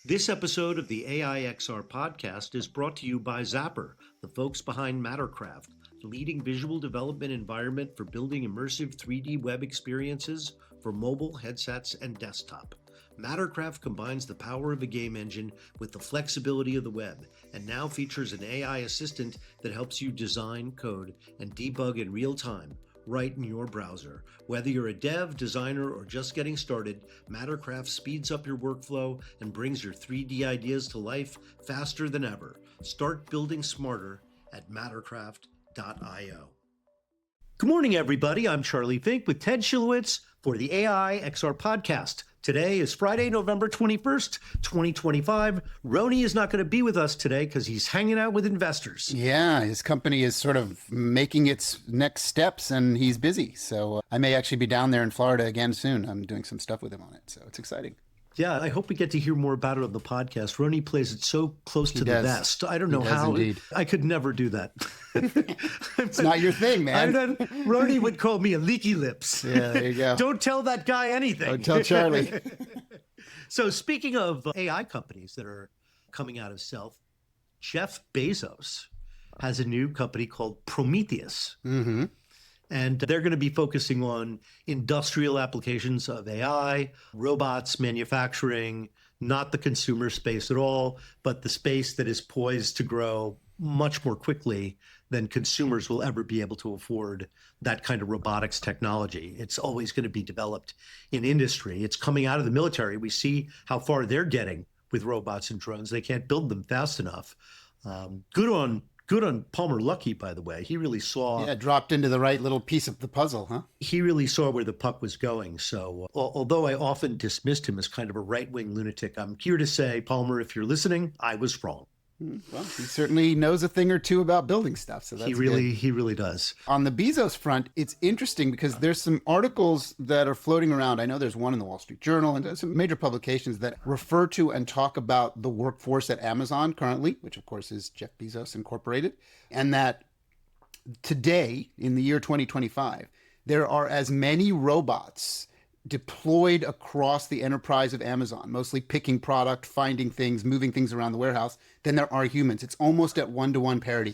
This episode of the AI XR podcast is brought to you by Zapper, the folks behind Mattercraft, the leading visual development environment for building immersive 3D web experiences for mobile, headsets, and desktop. Mattercraft combines the power of a game engine with the flexibility of the web, and now features an AI assistant that helps you design, code, and debug in real time, right in your browser. Whether you're a dev, designer, or just getting started, Mattercraft speeds up your workflow and brings your 3D ideas to life faster than ever. Start building smarter at mattercraft.io. Good morning, everybody. I'm Charlie Fink with Ted Schilowitz for the AI XR podcast. Today is Friday, November 21st, 2025. Roni is not going to be with us today because he's hanging out with investors. Yeah, his company is sort of making its next steps and he's busy. So I may actually be down there in Florida again soon. I'm doing some stuff with him on it. So it's exciting. Yeah, I hope we get to hear more about it on the podcast. Roni plays it so close to the vest. I don't know how. Indeed. I could never do that. It's not your thing, man. Roni would call me a leaky lips. Yeah, there you go. Don't tell that guy anything. Don't tell Charlie. So speaking of AI companies that are coming out of stealth, Jeff Bezos has a new company called Prometheus. Mm-hmm. And they're going to be focusing on industrial applications of AI, robots, manufacturing, not the consumer space at all, but the space that is poised to grow much more quickly than consumers will ever be able to afford that kind of robotics technology. It's always going to be developed in industry. It's coming out of the military. We see how far they're getting with robots and drones. They can't build them fast enough. Good on Palmer Luckey, by the way. He really saw... Yeah, dropped into the right little piece of the puzzle, huh? He really saw where the puck was going. So although I often dismissed him as kind of a right-wing lunatic, I'm here to say, Palmer, if you're listening, I was wrong. Well, he certainly knows a thing or two about building stuff. So that's He really does. On the Bezos front, it's interesting because there's some articles that are floating around. I know there's one in the Wall Street Journal and some major publications that refer to and talk about the workforce at Amazon currently, which of course is Jeff Bezos Incorporated, and that today, in the year 2025, there are as many robots deployed across the enterprise of Amazon, mostly picking product, finding things, moving things around the warehouse, than there are humans. It's almost at 1-to-1 parity.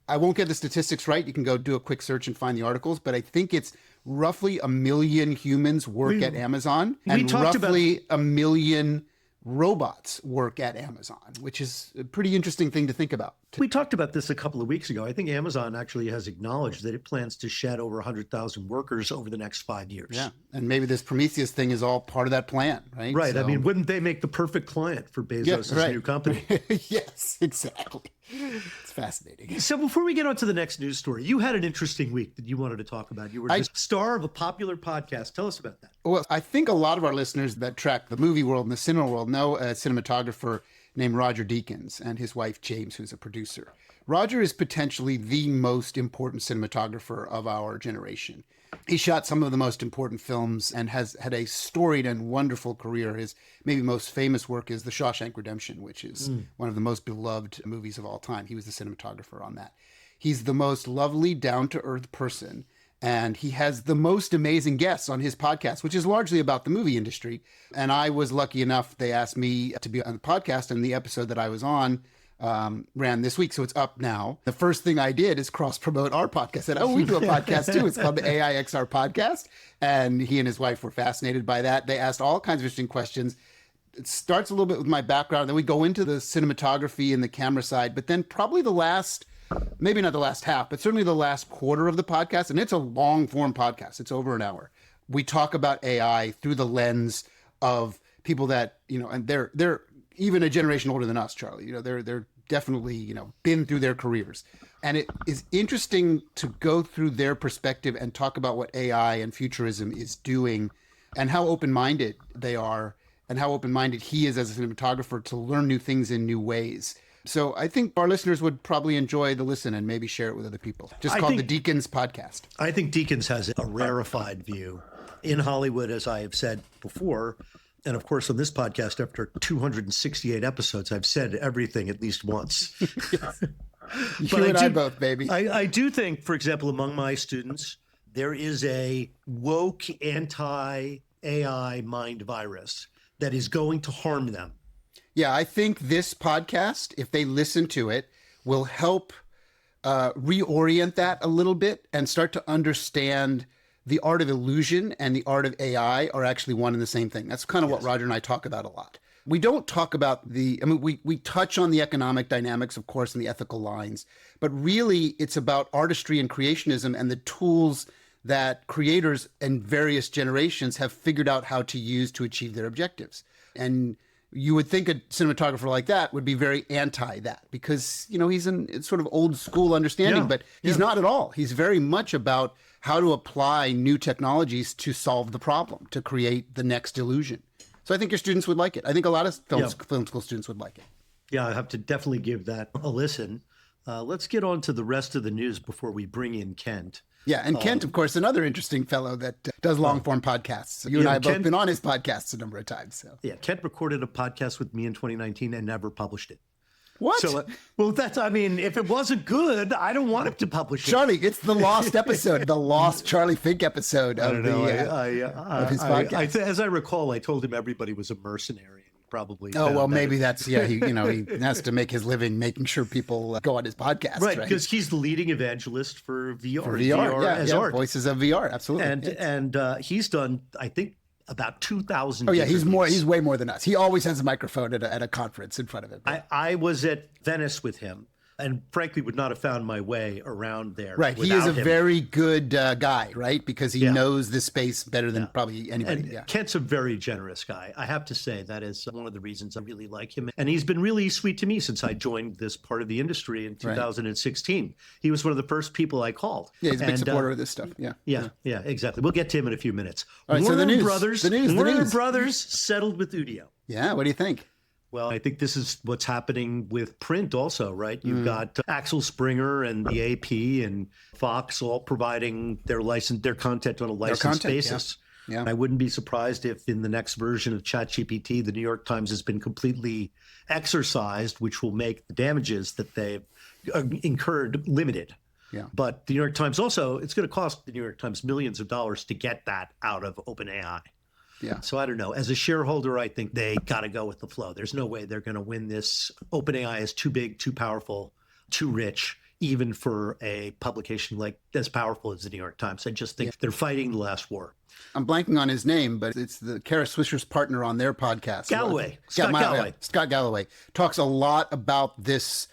I won't get the statistics right. You can go do a quick search and find the articles, but I think it's roughly 1 million humans work at Amazon and roughly 1 million robots work at Amazon, which is a pretty interesting thing to think about. We talked about this a couple of weeks ago. I think Amazon actually has acknowledged that it plans to shed over 100,000 workers over the next 5 years. Yeah, and maybe this Prometheus thing is all part of that plan, right? Right. So, I mean, wouldn't they make the perfect client for Bezos' new company? Yes, exactly. It's fascinating. So before we get on to the next news story, you had an interesting week that you wanted to talk about. You were the star of a popular podcast. Tell us about that. Well, I think a lot of our listeners that track the movie world and the cinema world know a cinematographer named Roger Deakins and his wife, James, who's a producer. Roger is potentially the most important cinematographer of our generation. He shot some of the most important films and has had a storied and wonderful career. His maybe most famous work is The Shawshank Redemption, which is one of the most beloved movies of all time. He was the cinematographer on that. He's the most lovely, down-to-earth person, and he has the most amazing guests on his podcast, which is largely about the movie industry. And I was lucky enough, they asked me to be on the podcast, and the episode that I was on ran this week, so it's up now. The first thing I did is cross-promote our podcast. I said, oh, we do a podcast too. It's called the AI XR Podcast. And he and his wife were fascinated by that. They asked all kinds of interesting questions. It starts a little bit with my background. Then we go into the cinematography and the camera side. But then probably the last, maybe not the last half, but certainly the last quarter of the podcast, and it's a long-form podcast. It's over an hour. We talk about AI through the lens of people that, and they're even a generation older than us, Charlie. They're definitely, been through their careers. And it is interesting to go through their perspective and talk about what AI and futurism is doing and how open-minded they are and how open-minded he is as a cinematographer to learn new things in new ways. So I think our listeners would probably enjoy the listen and maybe share it with other people. Just called the Deakins Podcast. I think Deakins has a rarefied view in Hollywood, as I have said before. And of course, on this podcast, after 268 episodes, I've said everything at least once. Yes. You and I both, baby. I do think, for example, among my students, there is a woke anti-AI mind virus that is going to harm them. Yeah, I think this podcast, if they listen to it, will help reorient that a little bit and start to understand the art of illusion and the art of AI are actually one and the same thing. That's kind of what Roger and I talk about a lot. We don't talk about we touch on the economic dynamics, of course, and the ethical lines, but really it's about artistry and creationism and the tools that creators in various generations have figured out how to use to achieve their objectives. And you would think a cinematographer like that would be very anti that because, he's in sort of old school understanding, but he's not at all. He's very much about how to apply new technologies to solve the problem, to create the next illusion. So I think your students would like it. I think a lot of film school students would like it. Yeah, I have to definitely give that a listen. Let's get on to the rest of the news before we bring in Kent. Yeah, and Kent, of course, another interesting fellow that does long-form podcasts. You and I have both been on his podcasts a number of times. So. Yeah, Kent recorded a podcast with me in 2019 and never published it. What? So, if it wasn't good, I don't want him to publish it. Charlie, it's the lost episode, the lost Charlie Fink episode of his podcast. As I recall, I told him everybody was a mercenary. Probably. Oh, well, maybe that's, he has to make his living making sure people go on his podcast. Right, because he's the leading evangelist for VR. For VR, as art. Voices of VR, absolutely. And he's done, I think, about 2,000. Oh, yeah, he's way more than us. He always has a microphone at a conference in front of him. I was at Venice with him. And frankly, would not have found my way around there. Right. He is a very good guy, right? Because he knows this space better than probably anybody. And Kent's a very generous guy. I have to say that is one of the reasons I really like him. And he's been really sweet to me since I joined this part of the industry in 2016. Right. He was one of the first people I called. Yeah, he's a big supporter of this stuff. Yeah, exactly. We'll get to him in a few minutes. All right, Warner so Warner Brothers settled with Udio. Yeah, what do you think? Well, I think this is what's happening with print also, right? You've got Axel Springer and the AP and Fox all providing their content on a licensed basis. Yeah. I wouldn't be surprised if in the next version of ChatGPT, the New York Times has been completely exercised, which will make the damages that they've incurred limited. Yeah. But the New York Times also, it's going to cost the New York Times millions of dollars to get that out of OpenAI. Yeah. So I don't know. As a shareholder, I think they got to go with the flow. There's no way they're going to win this. OpenAI is too big, too powerful, too rich, even for a publication like as powerful as the New York Times. I just think they're fighting the last war. I'm blanking on his name, but it's the Kara Swisher's partner on their podcast. Scott Galloway talks a lot about this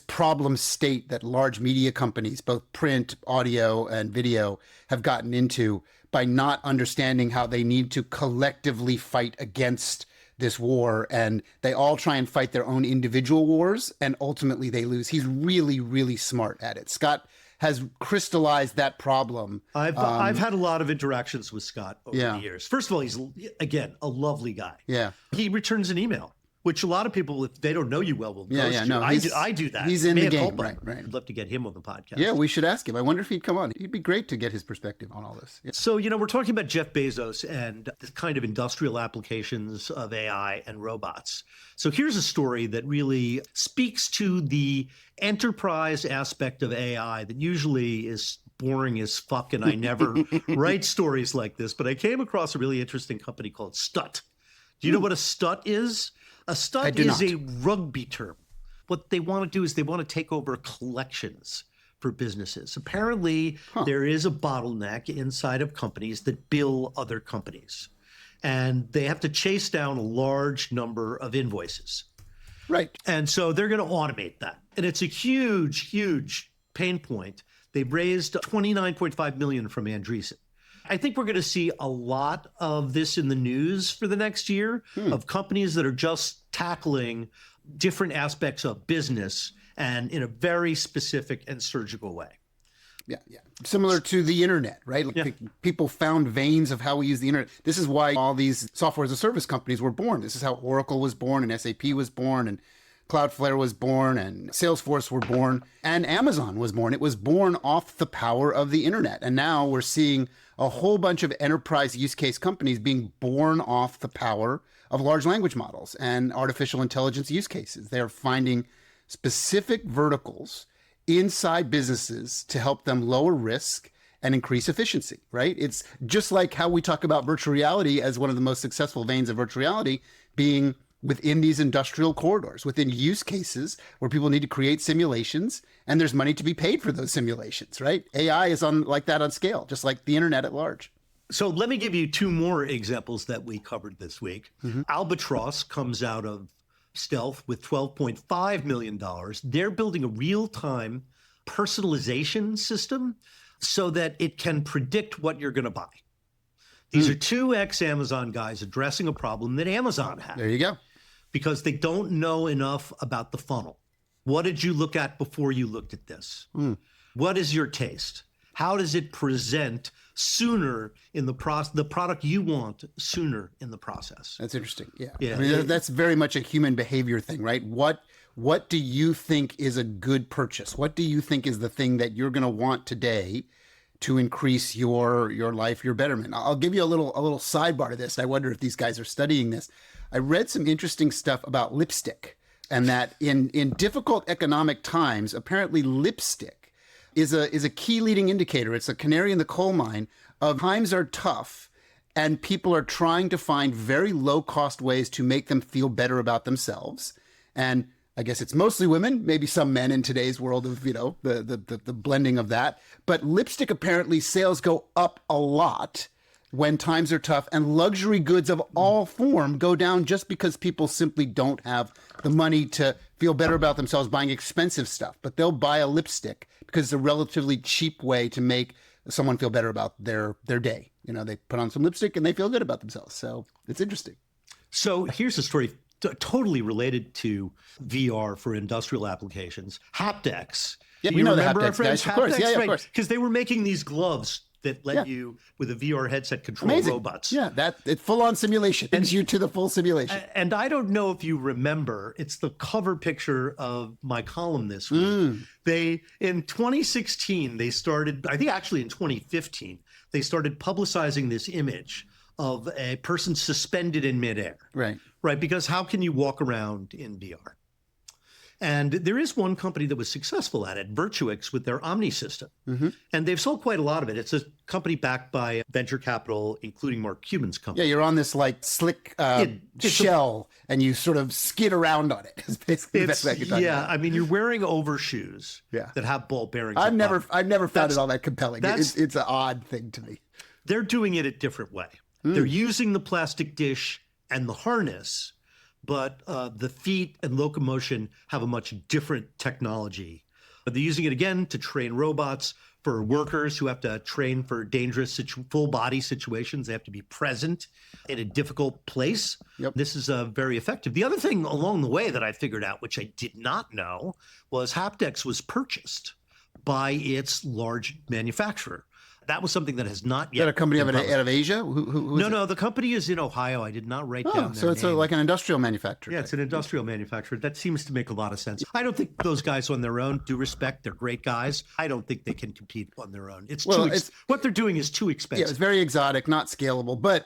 problem state that large media companies, both print, audio, and video, have gotten into by not understanding how they need to collectively fight against this war. And they all try and fight their own individual wars, and ultimately they lose. He's really, really smart at it. Scott has crystallized that problem. I've had a lot of interactions with Scott over the years. First of all, he's, again, a lovely guy. Yeah. He returns an email, which a lot of people, if they don't know you well, will ghost you. I do that. He's in the game, right. I'd love to get him on the podcast. Yeah, we should ask him. I wonder if he'd come on. He'd be great to get his perspective on all this. Yeah. So, we're talking about Jeff Bezos and the kind of industrial applications of AI and robots. So here's a story that really speaks to the enterprise aspect of AI that usually is boring as fuck, and I never write stories like this. But I came across a really interesting company called Stut. Do you know what a Stut is? A Stut is a rugby term. What they want to do is they want to take over collections for businesses. Apparently, there is a bottleneck inside of companies that bill other companies. And they have to chase down a large number of invoices. Right. And so they're going to automate that. And it's a huge, huge pain point. They've raised $29.5 million from Andreessen. I think we're going to see a lot of this in the news for the next year of companies that are just tackling different aspects of business and in a very specific and surgical way. Yeah. Similar to the internet, right? People found veins of how we use the internet. This is why all these software as a service companies were born. This is how Oracle was born and SAP was born and Cloudflare was born and Salesforce were born and Amazon was born. It was born off the power of the internet. And now we're seeing a whole bunch of enterprise use case companies being born off the power of large language models and artificial intelligence use cases. They're finding specific verticals inside businesses to help them lower risk and increase efficiency, right? It's just like how we talk about virtual reality as one of the most successful veins of virtual reality being within these industrial corridors, within use cases where people need to create simulations and there's money to be paid for those simulations, right? AI is on like that on scale, just like the internet at large. So let me give you two more examples that we covered this week. Albatross comes out of stealth with $12.5 million. They're building a real-time personalization system so that it can predict what you're going to buy. These are two ex-Amazon guys addressing a problem that Amazon had. There you go. Because they don't know enough about the funnel. What did you look at before you looked at this? What is your taste? How does it present sooner in the process, the product you want sooner in the process? That's interesting. Yeah. Yeah. I mean, that's very much a human behavior thing, right? What do you think is a good purchase? What do you think is the thing that you're going to want today to increase your life, your betterment? I'll give you a little sidebar to this. I wonder if these guys are studying this. I read some interesting stuff about lipstick, and that in difficult economic times, apparently lipstick is a key leading indicator. It's a canary in the coal mine of times are tough and people are trying to find very low cost ways to make them feel better about themselves. And I guess it's mostly women, maybe some men in today's world of, the blending of that. But lipstick, apparently sales go up a lot when times are tough, and luxury goods of all form go down just because people simply don't have the money to feel better about themselves buying expensive stuff. But they'll buy a lipstick because it's a relatively cheap way to make someone feel better about their day. They put on some lipstick and they feel good about themselves. So it's interesting. So here's a story totally related to VR for industrial applications. HaptX. Yeah, Do we you know the remember our HaptX friends? guys, of course. Yeah, right. of course. Because they were making these gloves that let you, with a VR headset, control robots. Yeah, it's full-on simulation. Brings you to the full simulation. And I don't know if you remember, it's the cover picture of my column this week. In 2016, they started, I think actually in 2015, they started publicizing this image of a person suspended in midair. Right. Right, because how can you walk around in VR? And there is one company that was successful at it, Virtuix, with their Omni system. And they've sold quite a lot of it. It's a company backed by venture capital, including Mark Cuban's company. Yeah, you're on this like slick shell and you sort of skid around on it. It's basically the best way I can talk about it. I mean, you're wearing overshoes that have ball bearings. I've never found it all that compelling. It's an odd thing to me. They're doing it a different way. They're using the plastic dish and the harness, but the feet and locomotion have a much different technology. They're using it again to train robots for workers who have to train for dangerous full body situations. They have to be present in a difficult place. Yep. This is very effective. The other thing along the way that I figured out, which I did not know, was HaptX was purchased by its large manufacturer. That was something that has not yet. Is that a company out of Asia? Who is it? No, the company is in Ohio. I did not write down their so it's name. like an industrial manufacturer. Yeah, it's an industrial manufacturer. That seems to make a lot of sense. I don't think those guys on their own, due respect, they're great guys. I don't think they can compete on their own. What they're doing is too expensive. Yeah, it's very exotic, not scalable, but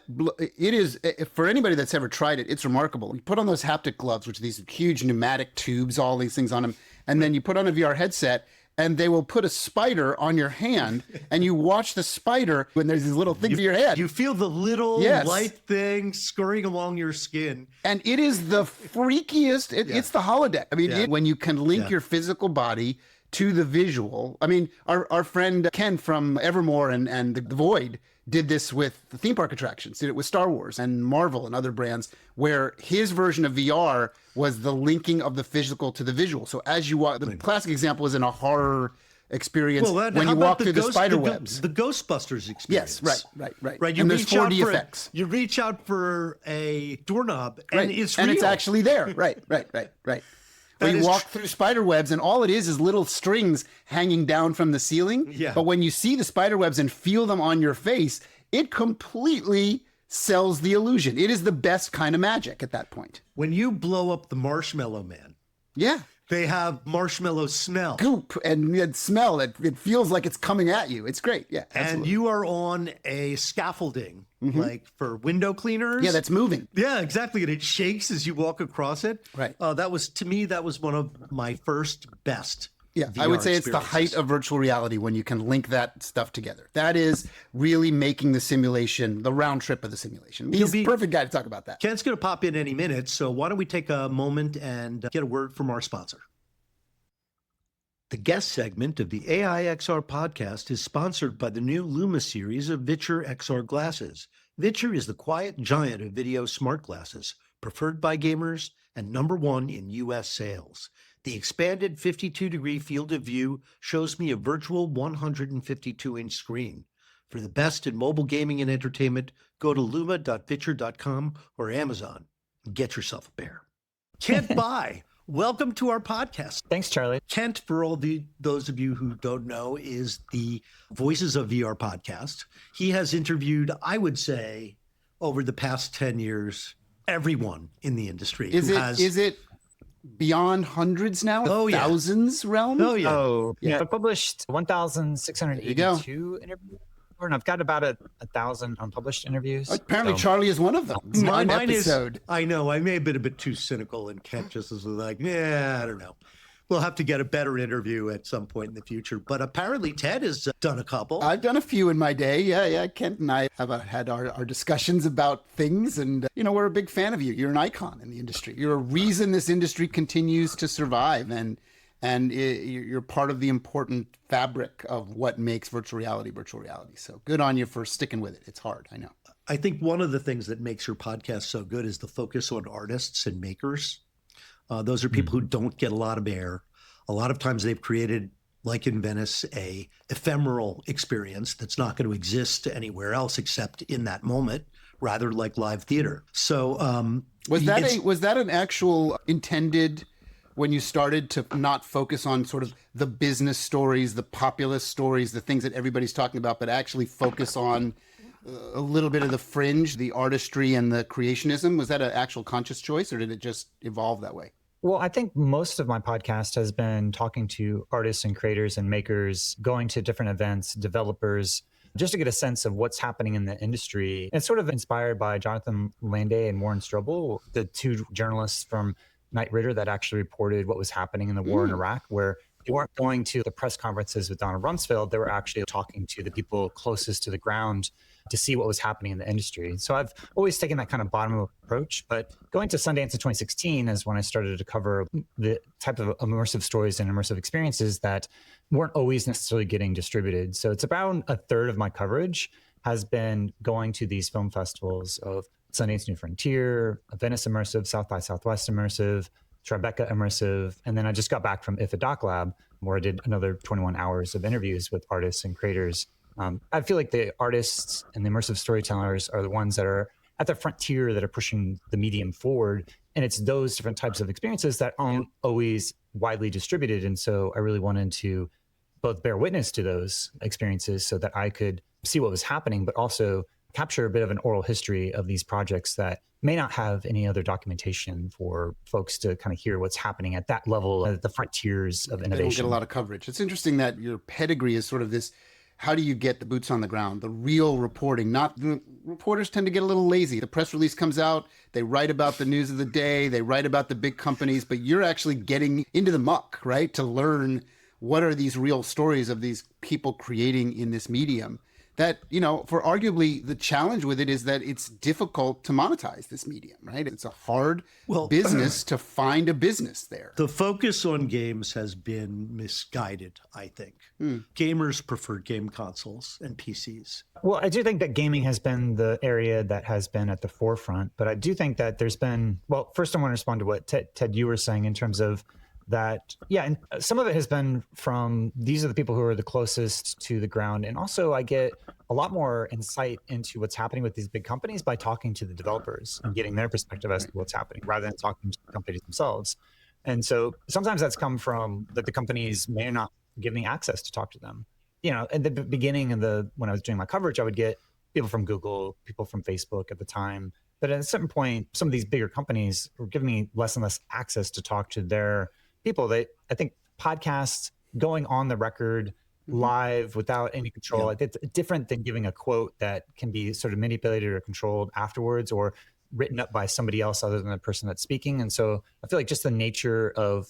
it is, for anybody that's ever tried it, it's remarkable. You put on those haptic gloves, which are these huge pneumatic tubes, all these things on them, and then you put on a VR headset, and they will put a spider on your hand, and you watch the spider when there's these little things in your head. You feel the little light thing scurrying along your skin. And it is the freakiest. It's the holodeck. I mean, when you can link your physical body to the visual. I mean, our friend Ken from Evermore and The Void did this with the theme park attractions, did it with Star Wars and Marvel and other brands, where his version of VR was the linking of the physical to the visual. So as you walk, the classic example is in a horror experience when you walk through the spider webs. The Ghostbusters experience. Yes, right. You and there's 4D effects. You reach out for a doorknob and it's real. And it's actually there. Right. Where you walk through spider webs and all it is little strings hanging down from the ceiling. Yeah. But when you see the spider webs and feel them on your face, it completely sells the illusion. It is the best kind of magic at that point. When you blow up the Marshmallow Man. Yeah. They have marshmallow smell. Goop and smell. It feels like it's coming at you. It's great. Yeah. Absolutely. And you are on a scaffolding, like for window cleaners. Yeah, that's moving. Yeah, exactly. And it shakes as you walk across it. Right. That was one of my first best Yeah, VR I would say it's the height of virtual reality when you can link that stuff together. That is really making the simulation, the round trip of the simulation. He's the perfect guy to talk about that. Kent's going to pop in any minute, so why don't we take a moment and get a word from our sponsor. The guest segment of the AI XR podcast is sponsored by the new Luma series of Viture XR glasses. Viture is the quiet giant of video smart glasses, preferred by gamers and #1 in US sales. The expanded 52-degree field of view shows me a virtual 152-inch screen. For the best in mobile gaming and entertainment, go to luma.viture.com or Amazon and get yourself a pair. Kent Bai, welcome to our podcast. Thanks, Charlie. Kent, for those of you who don't know, is the Voices of VR podcast. He has interviewed, I would say, over the past 10 years, everyone in the industry. Is it beyond hundreds now? Thousands realm? Oh, yeah. I published 1,682 interviews. And I've got about 1,000 unpublished interviews. Apparently, Charlie is one of them. Mine episode. I know. I may have been a bit too cynical, and Kent just was like, I don't know. We'll have to get a better interview at some point in the future. But apparently, Ted has done a couple. I've done a few in my day. Yeah. Kent and I have had our discussions about things. And, we're a big fan of you. You're an icon in the industry. You're a reason this industry continues to survive. And you're part of the important fabric of what makes virtual reality. So good on you for sticking with it. It's hard, I know. I think one of the things that makes your podcast so good is the focus on artists and makers. Those are people who don't get a lot of air. A lot of times they've created, like in Venice, a ephemeral experience that's not going to exist anywhere else except in that moment, rather like live theater. So was that an actual intended, when you started to not focus on sort of the business stories, the populist stories, the things that everybody's talking about, but actually focus on a little bit of the fringe, the artistry and the creationism? Was that an actual conscious choice, or did it just evolve that way? Well, I think most of my podcast has been talking to artists and creators and makers, going to different events, developers, just to get a sense of what's happening in the industry. It's sort of inspired by Jonathan Landay and Warren Strobel, the two journalists from Knight Ridder that actually reported what was happening in the war in Iraq, where they weren't going to the press conferences with Donald Rumsfeld. They were actually talking to the people closest to the ground to see what was happening in the industry. So I've always taken that kind of bottom-up approach, but going to Sundance in 2016 is when I started to cover the type of immersive stories and immersive experiences that weren't always necessarily getting distributed. So it's about a third of my coverage has been going to these film festivals of Sundance New Frontier, Venice Immersive, South by Southwest Immersive, Tribeca Immersive, and then I just got back from IDFA DocLab, where I did another 21 hours of interviews with artists and creators. I feel like the artists and the immersive storytellers are the ones that are at the frontier that are pushing the medium forward, and it's those different types of experiences that aren't always widely distributed. And so I really wanted to both bear witness to those experiences so that I could see what was happening, but also capture a bit of an oral history of these projects that may not have any other documentation for folks to kind of hear what's happening at that level, at the frontiers of innovation. They don't get a lot of coverage. It's interesting that your pedigree is sort of this, how do you get the boots on the ground, the real reporting? Reporters tend to get a little lazy. The press release comes out, they write about the news of the day, they write about the big companies, but you're actually getting into the muck, right? To learn what are these real stories of these people creating in this medium. That, for arguably the challenge with it is that it's difficult to monetize this medium, right? It's a hard business to find a business there. The focus on games has been misguided, I think. Gamers prefer game consoles and PCs. Well, I do think that gaming has been the area that has been at the forefront, but I do think that there's been, first I want to respond to what Ted, you were saying in terms of that, and some of it has been from, these are the people who are the closest to the ground. And also I get a lot more insight into what's happening with these big companies by talking to the developers and getting their perspective as to what's happening rather than talking to the companies themselves. And so sometimes that's come from that the companies may not give me access to talk to them. At the beginning of when I was doing my coverage, I would get people from Google, people from Facebook at the time. But at a certain point, some of these bigger companies were giving me less and less access to talk to their people. I think podcasts, going on the record live without any control, it's different than giving a quote that can be sort of manipulated or controlled afterwards or written up by somebody else other than the person that's speaking. And so I feel like just the nature of,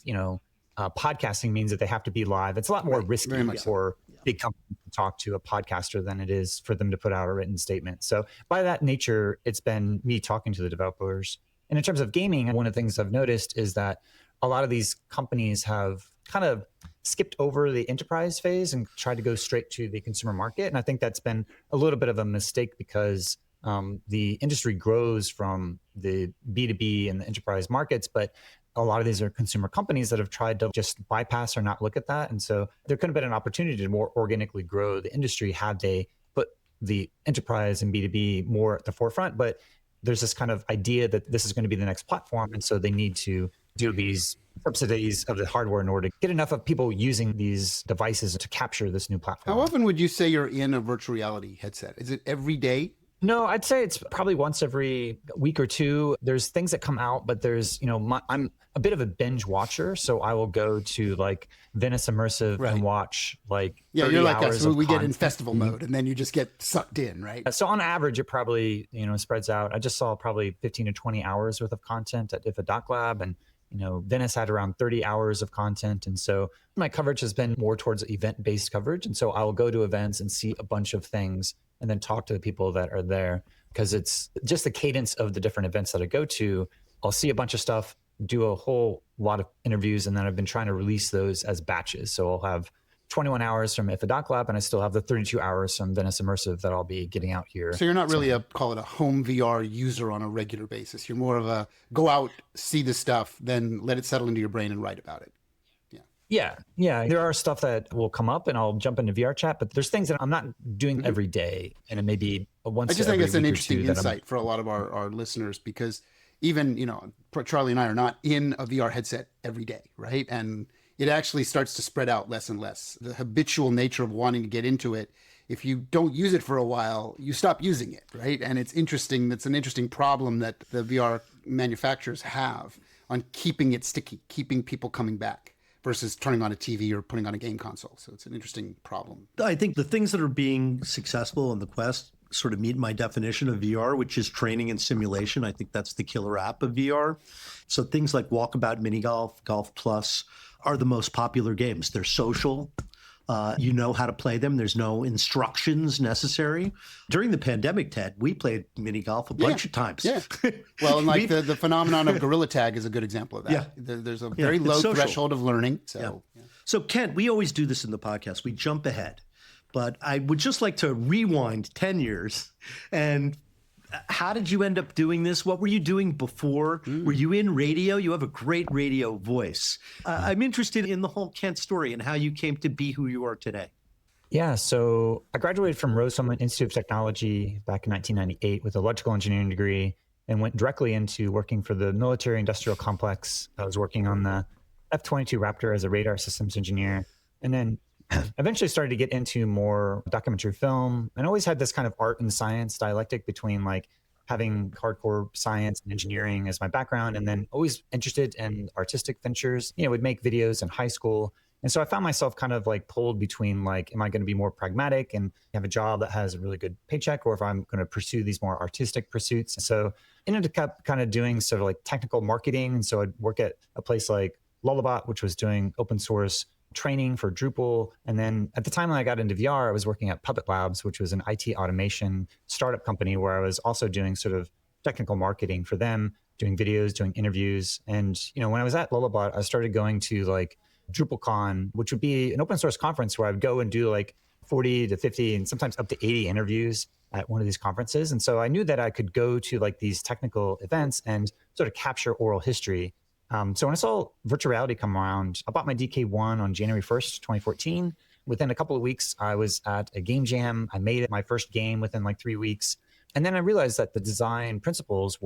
podcasting means that they have to be live. It's a lot more risky for big companies to talk to a podcaster than it is for them to put out a written statement. So by that nature, it's been me talking to the developers. And in terms of gaming, one of the things I've noticed is that a lot of these companies have kind of skipped over the enterprise phase and tried to go straight to the consumer market. And I think that's been a little bit of a mistake because the industry grows from the B2B and the enterprise markets, but a lot of these are consumer companies that have tried to just bypass or not look at that. And so there could have been an opportunity to more organically grow the industry had they put the enterprise and B2B more at the forefront. But there's this kind of idea that this is going to be the next platform. And so they need to do these subsidies of the hardware in order to get enough of people using these devices to capture this new platform. How often would you say you're in a virtual reality headset? Is it every day? No, I'd say it's probably once every week or two. There's things that come out, but there's, I'm a bit of a binge watcher. So I will go to like Venice Immersive and watch like 30 you're like hours us. We content. get in festival mode and then you just get sucked in, right? So on average, it probably, spreads out. I just saw probably 15 to 20 hours worth of content at IDFA DocLab, and Venice had around 30 hours of content. And so my coverage has been more towards event-based coverage. And so I will go to events and see a bunch of things and then talk to the people that are there, because it's just the cadence of the different events that I go to. I'll see a bunch of stuff, do a whole lot of interviews, and then I've been trying to release those as batches. So I'll have 21 hours from IDFA DocLab, and I still have the 32 hours from Venice Immersive that I'll be getting out here. So you're not really call it a home VR user on a regular basis. You're more of a go out, see the stuff, then let it settle into your brain and write about it. Yeah. There are stuff that will come up and I'll jump into VR chat, but there's things that I'm not doing every day. And it may be once. I just think it's an interesting insight for a lot of our listeners, because even, Charlie and I are not in a VR headset every day, right? And it actually starts to spread out less and less. The habitual nature of wanting to get into it, if you don't use it for a while, you stop using it, right? And it's interesting. That's an interesting problem that the VR manufacturers have on keeping it sticky, keeping people coming back, versus turning on a TV or putting on a game console. So it's an interesting problem. I think the things that are being successful on the Quest sort of meet my definition of VR, which is training and simulation. I think that's the killer app of VR. So things like Walkabout Mini Golf, Golf Plus are the most popular games. They're social. You know how to play them. There's no instructions necessary. During the pandemic, Ted, we played mini golf a bunch of times. Yeah. Well, and like the phenomenon of gorilla tag is a good example of that. Yeah. There's a very low threshold of learning. So Kent, we always do this in the podcast. We jump ahead. But I would just like to rewind 10 years. And how did you end up doing this? What were you doing before? Were you in radio? You have a great radio voice. I'm interested in the whole Kent story and how you came to be who you are today. Yeah, so I graduated from Rose-Hulman Institute of Technology back in 1998 with an electrical engineering degree and went directly into working for the military industrial complex. I was working on the F-22 Raptor as a radar systems engineer, and then eventually started to get into more documentary film, and always had this kind of art and science dialectic between like having hardcore science and engineering as my background, and then always interested in artistic ventures. Would make videos in high school. And so I found myself kind of like pulled between like, am I going to be more pragmatic and have a job that has a really good paycheck, or if I'm going to pursue these more artistic pursuits? So I ended up kind of doing sort of like technical marketing. And so I'd work at a place like Lullabot, which was doing open source training for Drupal. And then at the time when I got into VR, I was working at Puppet Labs, which was an IT automation startup company where I was also doing sort of technical marketing for them, doing videos, doing interviews. And, when I was at Lullabot, I started going to like DrupalCon, which would be an open source conference where I would go and do like 40 to 50 and sometimes up to 80 interviews at one of these conferences. And so I knew that I could go to like these technical events and sort of capture oral history. So when I saw virtual reality come around, I bought my DK1 on January 1st, 2014. Within a couple of weeks, I was at a game jam. I made it my first game within like 3 weeks. And then I realized that the design principles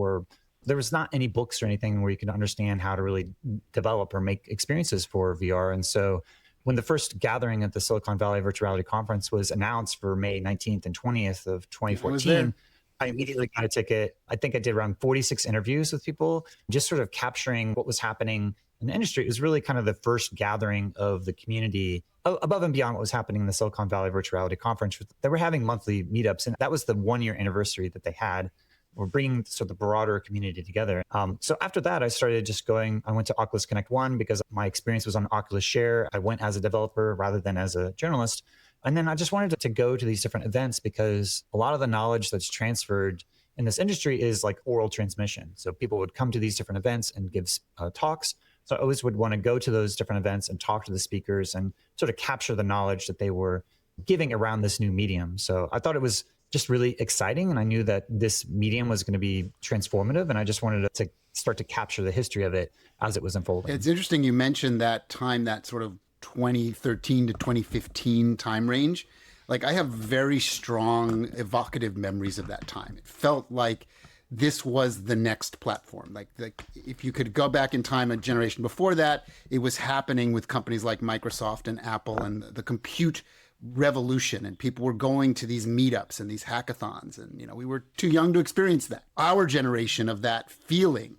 there was not any books or anything where you could understand how to really develop or make experiences for VR. And so when the first gathering at the Silicon Valley Virtual Reality Conference was announced for May 19th and 20th of 2014, I immediately got a ticket. I think I did around 46 interviews with people, just sort of capturing what was happening in the industry. It was really kind of the first gathering of the community above and beyond what was happening in the Silicon Valley Virtual Reality Conference. They were having monthly meetups, and that was the 1-year anniversary that they had. or bringing sort of the broader community together. So after that, I started just going, I went to Oculus Connect 1 because my experience was on Oculus Share. I went as a developer rather than as a journalist. And then I just wanted to go to these different events because a lot of the knowledge that's transferred in this industry is like oral transmission. So people would come to these different events and give talks. So I always would want to go to those different events and talk to the speakers and sort of capture the knowledge that they were giving around this new medium. So I thought it was just really exciting. And I knew that this medium was going to be transformative. And I just wanted to start to capture the history of it as it was unfolding. It's interesting you mentioned that time, that sort of 2013 to 2015 time range. Like I have very strong evocative memories of that time. It felt like this was the next platform. Like if you could go back in time a generation before that, it was happening with companies like Microsoft and Apple and the compute revolution, and people were going to these meetups and these hackathons, and we were too young to experience that. Our generation of that feeling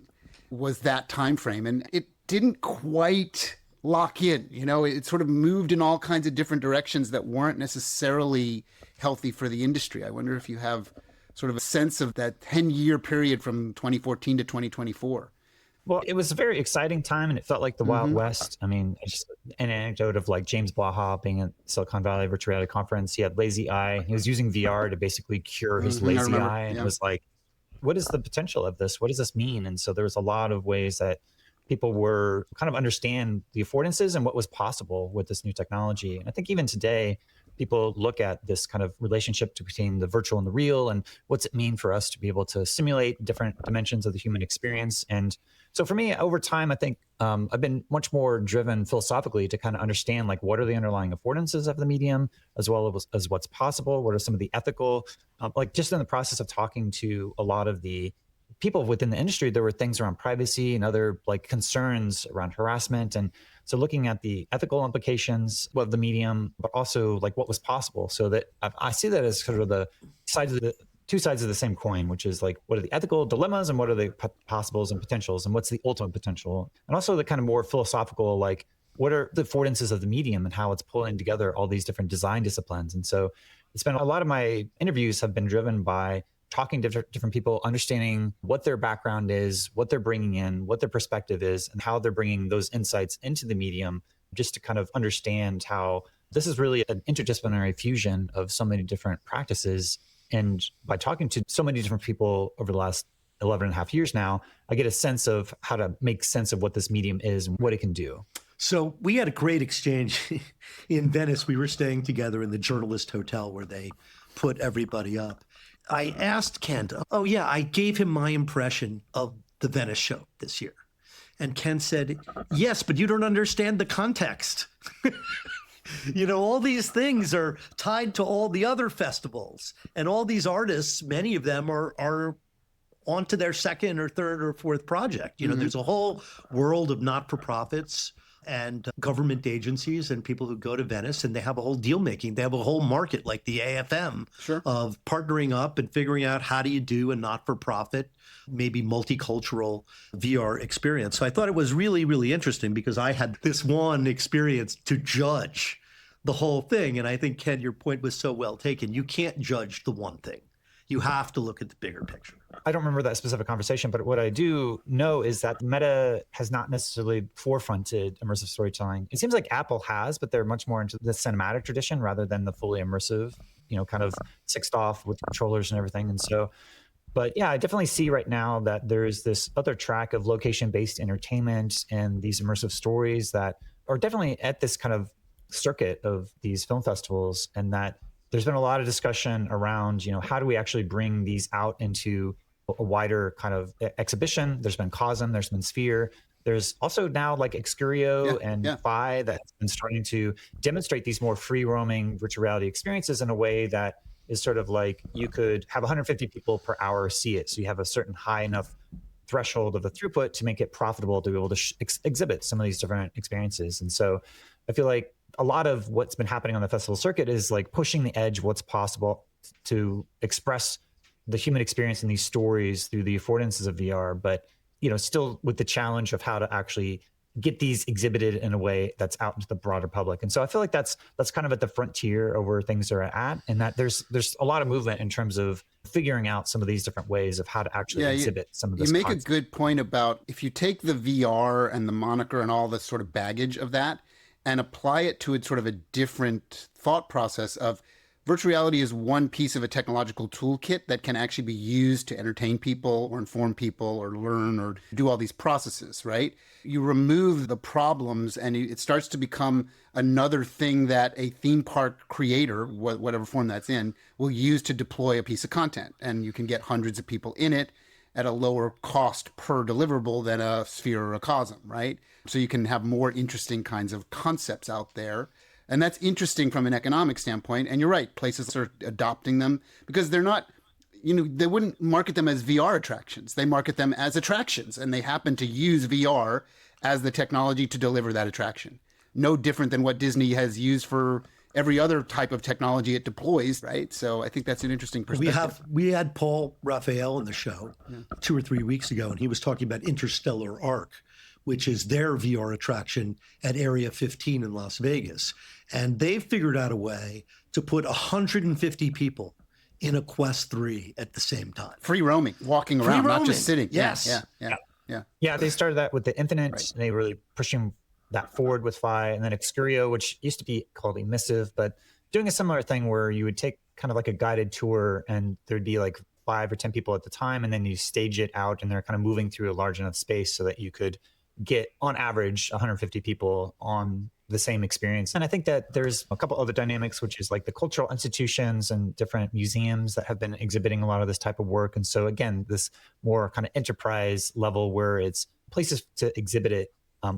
was that time frame, and it didn't quite lock in. It sort of moved in all kinds of different directions that weren't necessarily healthy for the industry. I wonder if you have sort of a sense of that 10-year period from 2014 to 2024. Well, it was a very exciting time, and it felt like the Wild West. I mean, just an anecdote of like James Blaha being at Silicon Valley Virtual Reality Conference. He had lazy eye. He was using VR to basically cure his lazy eye. And it was like, what is the potential of this? What does this mean? And so there was a lot of ways that people were kind of understand the affordances and what was possible with this new technology. And I think even today, people look at this kind of relationship between the virtual and the real, and what's it mean for us to be able to simulate different dimensions of the human experience. And so for me, over time, I think I've been much more driven philosophically to kind of understand like what are the underlying affordances of the medium, as well as what's possible. What are some of the ethical, like just in the process of talking to a lot of the people within the industry, there were things around privacy and other like concerns around harassment. And so looking at the ethical implications of the medium, but also like what was possible. So that I see that as sort of the two sides of the same coin, which is like, what are the ethical dilemmas and what are the possibles and potentials and what's the ultimate potential? And also the kind of more philosophical, like what are the affordances of the medium and how it's pulling together all these different design disciplines. And so it's been a lot of my interviews have been driven by talking to different people, understanding what their background is, what they're bringing in, what their perspective is, and how they're bringing those insights into the medium, just to kind of understand how this is really an interdisciplinary fusion of so many different practices. And by talking to so many different people over the last 11 and a half years now, I get a sense of how to make sense of what this medium is and what it can do. So we had a great exchange in Venice. We were staying together in the journalist hotel where they put everybody up. I asked Kent, I gave him my impression of the Venice show this year. And Kent said, yes, but you don't understand the context. All these things are tied to all the other festivals, and all these artists, many of them are onto their second or third or fourth project. There's a whole world of not-for-profits and government agencies and people who go to Venice, and they have a whole deal making. They have a whole market like the AFM of partnering up and figuring out how do you do a not-for-profit, maybe multicultural VR experience. So I thought it was really, really interesting because I had this one experience to judge the whole thing. And I think, Ken, your point was so well taken. You can't judge the one thing. You have to look at the bigger picture. I don't remember that specific conversation, but what I do know is that Meta has not necessarily forefronted immersive storytelling. It seems like Apple has, but they're much more into the cinematic tradition rather than the fully immersive, kind of sixed off with controllers and everything. And so, but yeah, I definitely see right now that there's this other track of location-based entertainment and these immersive stories that are definitely at this kind of circuit of these film festivals, and that there's been a lot of discussion around, how do we actually bring these out into a wider kind of exhibition? There's been Cosm, there's been Sphere. There's also now like Excurio and Phi that's been starting to demonstrate these more free roaming virtual reality experiences in a way that is sort of like you could have 150 people per hour see it. So you have a certain high enough threshold of the throughput to make it profitable to be able to exhibit some of these different experiences. And so I feel like a lot of what's been happening on the festival circuit is like pushing the edge, what's possible to express the human experience in these stories through the affordances of VR, but still with the challenge of how to actually get these exhibited in a way that's out into the broader public. And so I feel like that's kind of at the frontier of where things are at, and that there's a lot of movement in terms of figuring out some of these different ways of how to actually exhibit some of this. You make content. a good point about if you take the VR and the moniker and all the sort of baggage of that and apply it to sort of a different thought process of virtual reality is one piece of a technological toolkit that can actually be used to entertain people or inform people or learn or do all these processes, right? You remove the problems and it starts to become another thing that a theme park creator, whatever form that's in, will use to deploy a piece of content. And you can get hundreds of people in it at a lower cost per deliverable than a sphere or a cosm, right? So you can have more interesting kinds of concepts out there. And that's interesting from an economic standpoint. And you're right, places are adopting them because they're not, they wouldn't market them as VR attractions. They market them as attractions, and they happen to use VR as the technology to deliver that attraction. No different than what Disney has used for every other type of technology it deploys, right? So I think that's an interesting perspective. We had Paul Raphael on the show 2 or 3 weeks ago, and he was talking about Interstellar Arc, which is their VR attraction at Area 15 in Las Vegas. And they've figured out a way to put 150 people in a Quest 3 at the same time. Free roaming, walking around, not just sitting. Yes. Yeah, they started that with the Infinite. Right. They were really pushing that forward with Phi, and then Excurio, which used to be called Immersive, but doing a similar thing where you would take kind of like a guided tour and there'd be like 5 or 10 people at the time, and then you stage it out and they're kind of moving through a large enough space so that you could get on average 150 people on the same experience. And I think that there's a couple other dynamics, which is like the cultural institutions and different museums that have been exhibiting a lot of this type of work. And so again, this more kind of enterprise level where it's places to exhibit it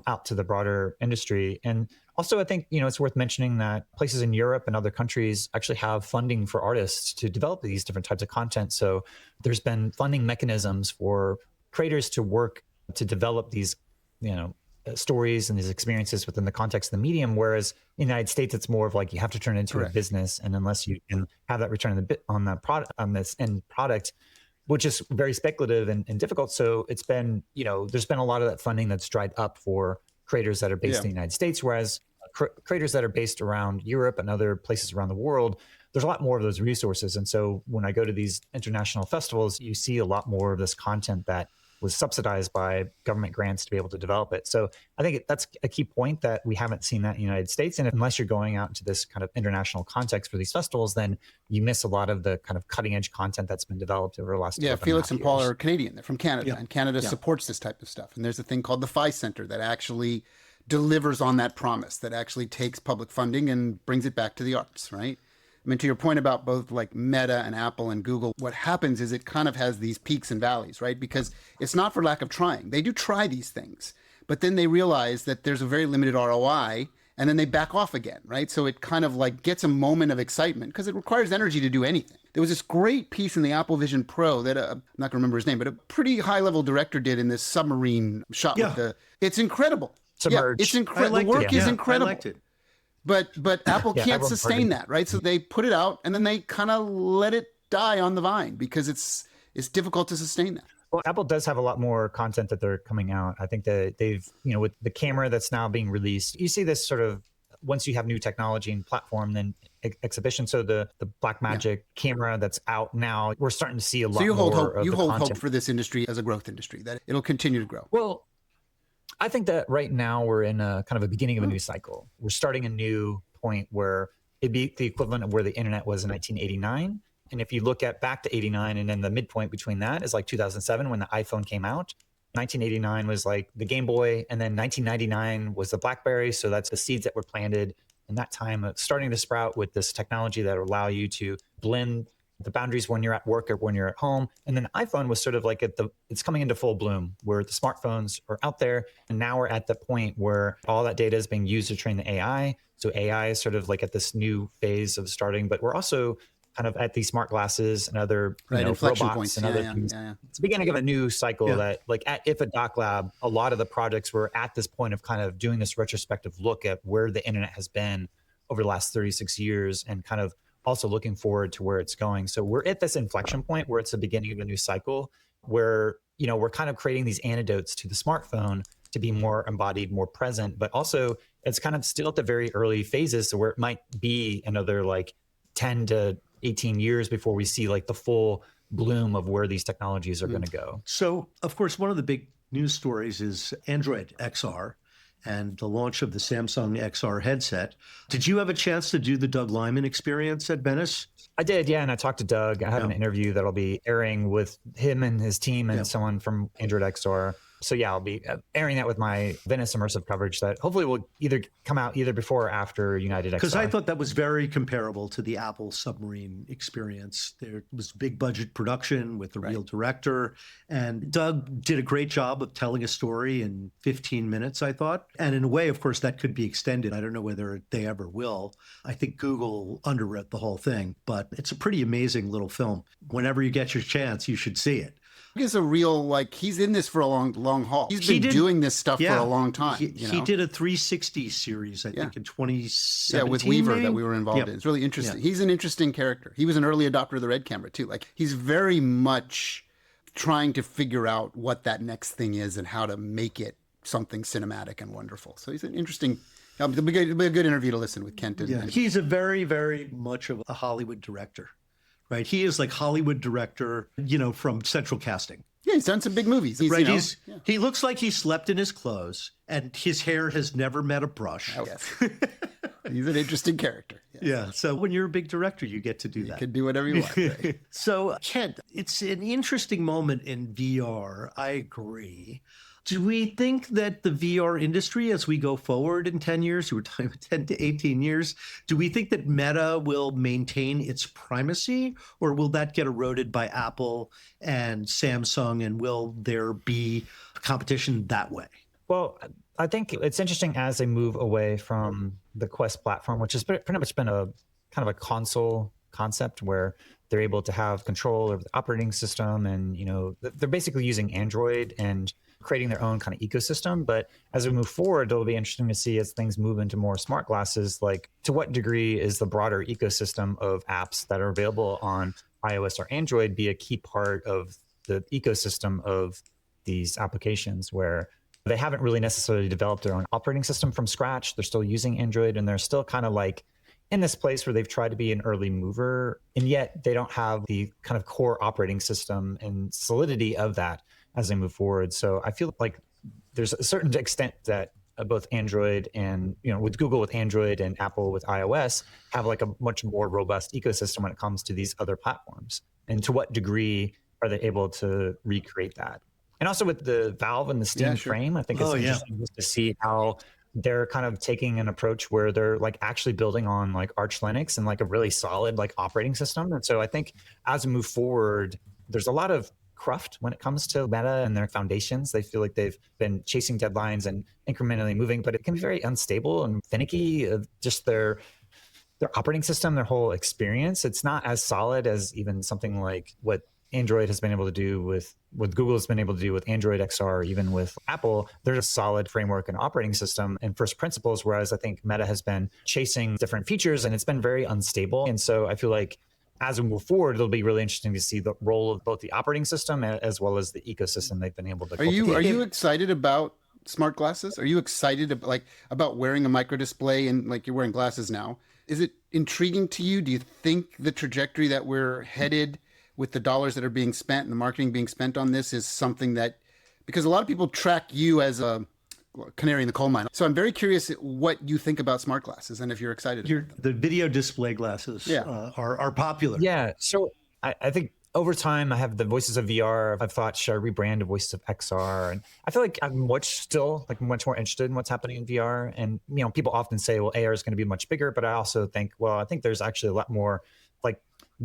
out to the broader industry. And also I think, it's worth mentioning that places in Europe and other countries actually have funding for artists to develop these different types of content. So there's been funding mechanisms for creators to work to develop these stories and these experiences within the context of the medium. Whereas in the United States, it's more of like you have to turn it into a business, and unless you can have that return on that product, on this end product, which is very speculative and difficult. So it's been, there's been a lot of that funding that's dried up for creators that are based in the United States, whereas creators that are based around Europe and other places around the world, there's a lot more of those resources. And so when I go to these international festivals, you see a lot more of this content that was subsidized by government grants to be able to develop it. So I think that's a key point, that we haven't seen that in the United States. And unless you're going out into this kind of international context for these festivals, then you miss a lot of the kind of cutting edge content that's been developed over the last Felix and Paul are Canadian. They're from Canada, and Canada Yeah. supports this type of stuff. And there's a thing called the Phi Center that actually delivers on that promise, that actually takes public funding and brings it back to the arts, right? I mean, to your point about both like Meta and Apple and Google, what happens is it kind of has these peaks and valleys, right? Because it's not for lack of trying. They do try these things, but then they realize that there's a very limited ROI, and then they back off again, right? So it kind of like gets a moment of excitement because it requires energy to do anything. There was this great piece in the Apple Vision Pro that I'm not going to remember his name, but a pretty high-level director did in this submarine shot with the. It's incredible. Submerged. Yeah, it's incredible. The work is incredible. I liked it. But Apple can't sustain that, right? So they put it out and then they kind of let it die on the vine because it's difficult to sustain that. Well, Apple does have a lot more content that they're coming out. I think that they've, with the camera that's now being released, you see this sort of, once you have new technology and platform, then exhibition. So the Blackmagic camera that's out now, we're starting to see a lot more of the content. You hold hope for this industry as a growth industry, that it'll continue to grow. Well, I think that right now we're in a kind of a beginning of a new cycle. We're starting a new point where it'd be the equivalent of where the internet was in 1989. And if you look at back to 89, and then the midpoint between that is like 2007 when the iPhone came out. 1989 was like the Game Boy, and then 1999 was the BlackBerry. So that's the seeds that were planted in that time, starting to sprout with this technology that will allow you to blend the boundaries when you're at work or when you're at home. And then iPhone was sort of like it's coming into full bloom, where the smartphones are out there. And now we're at the point where all that data is being used to train the AI. So AI is sort of like at this new phase of starting, but we're also kind of at these smart glasses and other inflection robots points. and other things. It's the beginning of a new cycle that like at IDFA DocLab, a lot of the projects were at this point of kind of doing this retrospective look at where the internet has been over the last 36 years and kind of also looking forward to where it's going. So we're at this inflection point where it's the beginning of a new cycle where, we're kind of creating these antidotes to the smartphone to be more embodied, more present, but also it's kind of still at the very early phases where it might be another like 10 to 18 years before we see like the full bloom of where these technologies are going to go. So, of course, one of the big news stories is Android XR and the launch of the Samsung XR headset. Did you have a chance to do the Doug Lyman experience at Venice? I did, yeah. And I talked to Doug. I have an interview that'll be airing with him and his team and someone from Android XR. So yeah, I'll be airing that with my Venice immersive coverage that hopefully will either come out either before or after United XR. Because I thought that was very comparable to the Apple submarine experience. There was big budget production with a real director. And Doug did a great job of telling a story in 15 minutes, I thought. And in a way, of course, that could be extended. I don't know whether they ever will. I think Google underwrote the whole thing, but it's a pretty amazing little film. Whenever you get your chance, you should see it. Is a real, like, he's in this for a long haul. He's been doing this stuff for a long time. He did a 360 series, I think, in 2017. Yeah, with Weaver maybe? That we were involved in. It's really interesting. He's an interesting character. He was an early adopter of the Red camera, too. Like, he's very much trying to figure out what that next thing is and how to make it something cinematic and wonderful. So he's an interesting... It'll be a good interview to listen with Kent. He's a very, very much of a Hollywood director. Right. He is like Hollywood director, from Central Casting. Yeah, he's done some big movies. He looks like he slept in his clothes and his hair has never met a brush. Oh, yes. He's an interesting character. Yes. Yeah. So when you're a big director, you get to do that. You can do whatever you want. Right? So, Kent, it's an interesting moment in VR. I agree. Do we think that the VR industry, as we go forward in 10 years, you were talking about 10 to 18 years, do we think that Meta will maintain its primacy, or will that get eroded by Apple and Samsung, and will there be competition that way? Well, I think it's interesting as they move away from the Quest platform, which has pretty much been a kind of a console concept where they're able to have control over the operating system, and they're basically using Android and creating their own kind of ecosystem. But as we move forward, it'll be interesting to see as things move into more smart glasses, like to what degree is the broader ecosystem of apps that are available on iOS or Android be a key part of the ecosystem of these applications, where they haven't really necessarily developed their own operating system from scratch. They're still using Android, and they're still kind of like in this place where they've tried to be an early mover, and yet they don't have the kind of core operating system and solidity of that as they move forward. So I feel like there's a certain extent that both Android and, with Google with Android and Apple with iOS have like a much more robust ecosystem when it comes to these other platforms. And to what degree are they able to recreate that? And also with the Valve and the Steam frame, I think it's interesting just to see how they're kind of taking an approach where they're like actually building on like Arch Linux and like a really solid like operating system. And so I think as we move forward, there's a lot of cruft when it comes to Meta and their foundations. They feel like they've been chasing deadlines and incrementally moving, but it can be very unstable and finicky. Just their operating system, their whole experience. It's not as solid as even something like what Android has been able to do with Google has been able to do with Android XR, even with Apple. There's a solid framework and operating system and first principles, whereas I think Meta has been chasing different features and it's been very unstable. And so I feel like as we move forward, it'll be really interesting to see the role of both the operating system as well as the ecosystem they've been able to cultivate. Are you excited about smart glasses? Are you excited about wearing a micro display and like you're wearing glasses now? Is it intriguing to you? Do you think the trajectory that we're headed with the dollars that are being spent and the marketing being spent on this is something that, because a lot of people track you as a canary in the coal mine. So I'm very curious what you think about smart glasses and if you're excited. The video display glasses are popular. Yeah. So I think over time, I have the Voices of VR. I've thought, should I rebrand to Voices of XR? And I feel like I'm much more interested in what's happening in VR. And, people often say, well, AR is going to be much bigger. But I also think, I think there's actually a lot more, like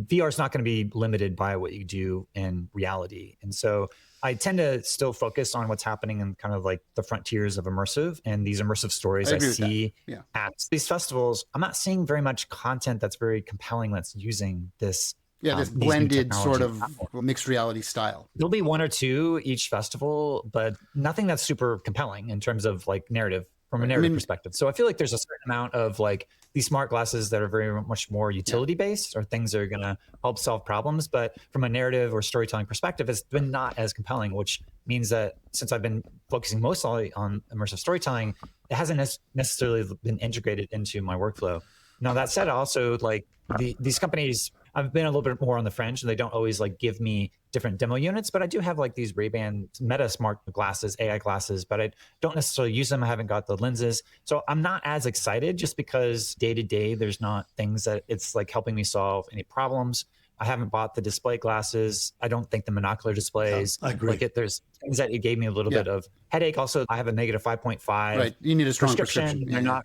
VR is not going to be limited by what you do in reality. And so I tend to still focus on what's happening in kind of like the frontiers of immersive and these immersive stories I see at these festivals. I'm not seeing very much content that's very compelling that's using this. Yeah, this blended sort of mixed reality style. There'll be one or two each festival, but nothing that's super compelling in terms of like narrative from a narrative perspective. So I feel like there's a certain amount of like these smart glasses that are very much more utility based or things that are going to help solve problems. But from a narrative or storytelling perspective, it's been not as compelling, which means that since I've been focusing mostly on immersive storytelling, it hasn't necessarily been integrated into my workflow. Now, that said, also like these companies, I've been a little bit more on the fringe and they don't always like give me different demo units, but I do have like these Ray-Ban Meta smart glasses, AI glasses, but I don't necessarily use them. I haven't got the lenses. So I'm not as excited just because day to day, there's not things that it's like helping me solve any problems. I haven't bought the display glasses. I don't think the monocular displays. I agree. Like there's things that it gave me a little bit of headache. Also, I have a negative 5.5. Right. You need a strong prescription. They're not.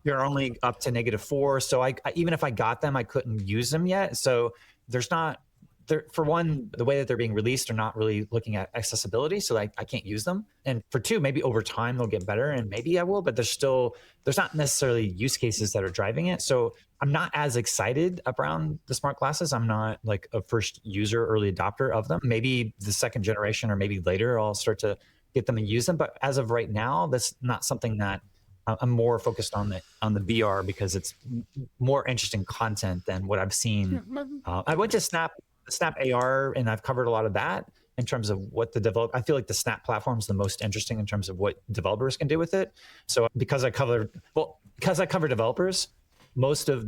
You're only up to -4. So I even if I got them, I couldn't use them yet. So there's not there. For one, the way that they're being released are not really looking at accessibility. So I can't use them. And for two, maybe over time they'll get better and maybe I will, but there's not necessarily use cases that are driving it. So I'm not as excited around the smart glasses. I'm not like a first user, early adopter of them. Maybe the second generation or maybe later I'll start to get them and use them. But as of right now, that's not something that I'm more focused on the VR because it's more interesting content than what I've seen. I went to Snap AR and I've covered a lot of that in terms of what I feel like the Snap platform is the most interesting in terms of what developers can do with it. So because I cover developers, most of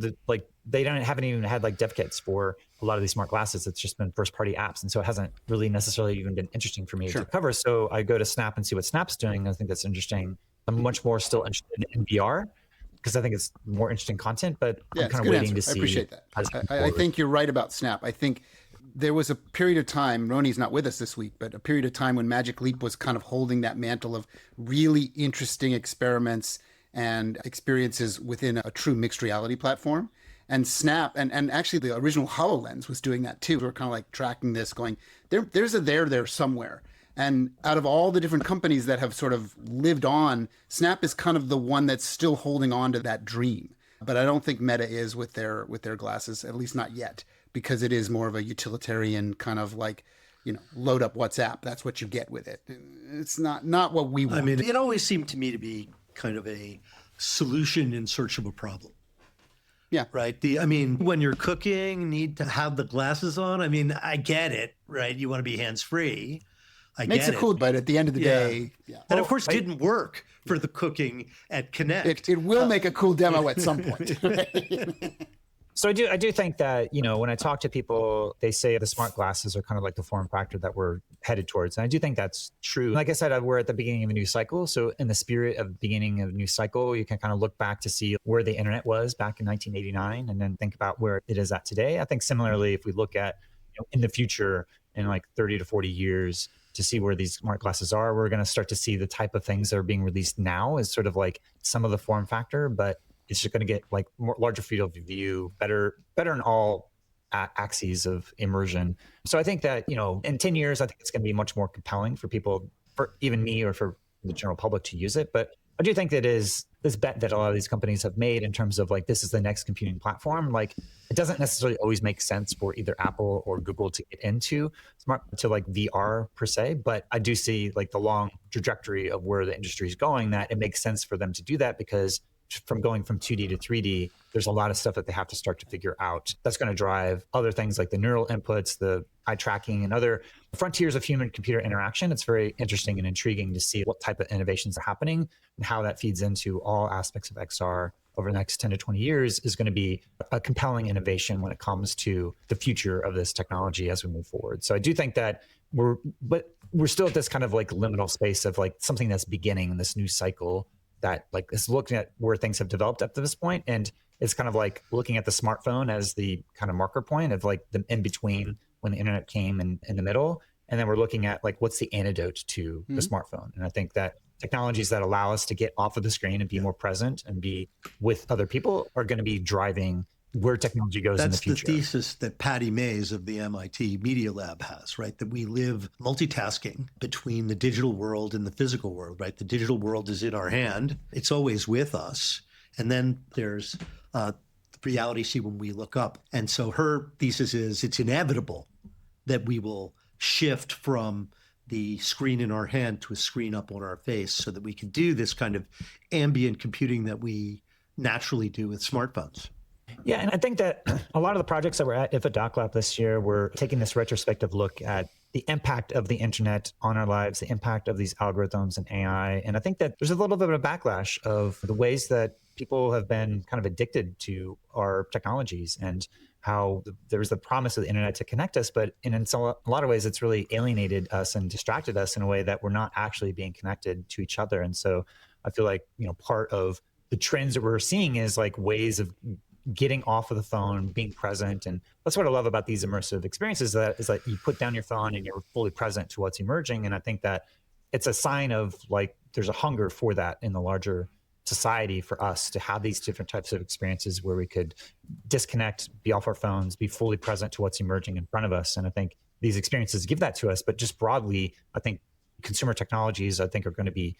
they haven't even had like dev kits for a lot of these smart glasses. It's just been first party apps. And so it hasn't really necessarily even been interesting for me to cover. So I go to Snap and see what Snap's doing. I think that's interesting. I'm much more still interested in VR because I think it's more interesting content, but I'm kind of waiting to see. I appreciate that. I think you're right about Snap. I think there was a period of time, Roni's not with us this week, but a period of time when Magic Leap was kind of holding that mantle of really interesting experiments and experiences within a true mixed reality platform. And Snap, and actually the original HoloLens was doing that too. We're kind of like tracking this going, there's a there somewhere. And out of all the different companies that have sort of lived on, Snap is kind of the one that's still holding on to that dream. But I don't think Meta is with their glasses, at least not yet, because it is more of a utilitarian kind of like, load up WhatsApp. That's what you get with it. It's not what we want. I mean, it always seemed to me to be kind of a solution in search of a problem. Yeah. Right. When you're cooking, need to have the glasses on. I mean, I get it, right? You want to be hands-free. Makes it cool, but at the end of the day, and of course, didn't work for the cooking at Connect. It will make a cool demo at some point. So I do think that, when I talk to people, they say the smart glasses are kind of like the form factor that we're headed towards. And I do think that's true. Like I said, we're at the beginning of a new cycle. So in the spirit of beginning of a new cycle, you can kind of look back to see where the internet was back in 1989 and then think about where it is at today. I think similarly, if we look at in the future in like 30 to 40 years, to see where these smart glasses are, we're going to start to see the type of things that are being released now is sort of like some of the form factor, but it's just going to get like more larger field of view, better in all axes of immersion. So I think that, in 10 years, I think it's going to be much more compelling for people, for even me or for the general public to use it. But I do think that is this bet that a lot of these companies have made in terms of like, this is the next computing platform. Like it doesn't necessarily always make sense for either Apple or Google to get into like VR per se, but I do see like the long trajectory of where the industry is going, that it makes sense for them to do that because from going from 2D to 3D, there's a lot of stuff that they have to start to figure out. That's going to drive other things like the neural inputs, the eye tracking, and other frontiers of human-computer interaction. It's very interesting and intriguing to see what type of innovations are happening and how that feeds into all aspects of XR over the next 10 to 20 years is going to be a compelling innovation when it comes to the future of this technology as we move forward. So I do think that we're still at this kind of like liminal space of like something that's beginning in this new cycle that like is looking at where things have developed up to this point. And it's kind of like looking at the smartphone as the kind of marker point of like the in between when the internet came and in the middle. And then we're looking at like, what's the antidote to the smartphone? And I think that technologies that allow us to get off of the screen and be more present and be with other people are going to be driving where technology goes in the future. That's the thesis that Patty Mays of the MIT Media Lab has, right? That we live multitasking between the digital world and the physical world, right? The digital world is in our hand. It's always with us. And then there's the reality see when we look up. And so her thesis is it's inevitable that we will shift from the screen in our hand to a screen up on our face so that we can do this kind of ambient computing that we naturally do with smartphones. Yeah, and I think that a lot of the projects that were at IDFA DocLab this year were taking this retrospective look at the impact of the internet on our lives, the impact of these algorithms and AI. And I think that there's a little bit of a backlash of the ways that people have been kind of addicted to our technologies and how there's the promise of the internet to connect us, but in a lot of ways, it's really alienated us and distracted us in a way that we're not actually being connected to each other. And so I feel like, part of the trends that we're seeing is like ways of getting off of the phone, being present. And that's what I love about these immersive experiences, that is like you put down your phone and you're fully present to what's emerging. And I think that it's a sign of like, there's a hunger for that in the larger society for us to have these different types of experiences where we could disconnect, be off our phones, be fully present to what's emerging in front of us. And I think these experiences give that to us, but just broadly, I think consumer technologies, I think, are going to be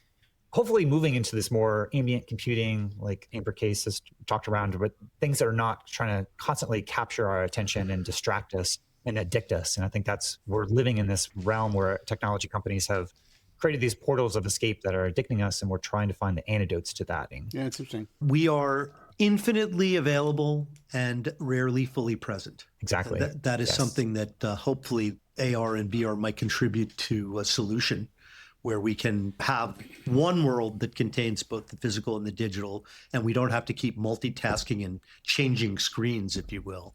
hopefully moving into this more ambient computing, like Amber Case has talked around, but things that are not trying to constantly capture our attention and distract us and addict us. And I think we're living in this realm where technology companies have created these portals of escape that are addicting us, and we're trying to find the antidotes to that. Yeah, it's interesting. We are infinitely available and rarely fully present. Exactly. That is something that hopefully AR and VR might contribute to a solution where we can have one world that contains both the physical and the digital, and we don't have to keep multitasking and changing screens, if you will.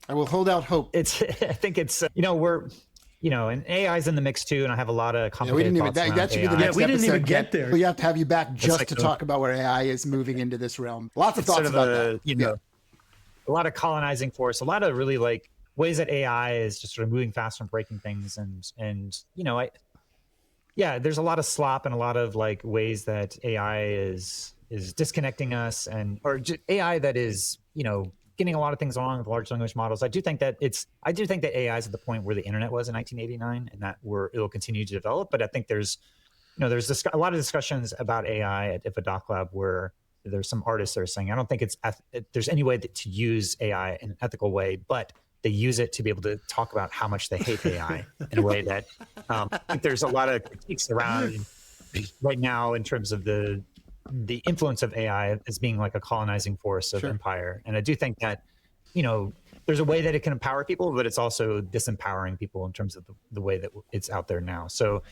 I will hold out hope. I think it's, we're, and AI's in the mix too, and I have a lot of complicated thoughts around that should be the AI. next we didn't episode. even get there. We have to have you back just like to talk about where AI is moving into this realm. Lots of thoughts about that. A lot of colonizing force, a lot of really like ways that AI is just sort of moving fast and breaking things. And there's a lot of slop and a lot of like ways that AI is disconnecting us, or AI that is, getting a lot of things wrong with large language models. I do think that AI is at the point where the internet was in 1989, and that it'll continue to develop. But I think there's a lot of discussions about AI at IDFA DocLab where there's some artists that are saying, I don't think there's any way to use AI in an ethical way, but they use it to be able to talk about how much they hate AI in a way that I think there's a lot of critiques around right now in terms of the influence of AI as being like a colonizing force of empire. And I do think that, there's a way that it can empower people, but it's also disempowering people in terms of the way that it's out there now. So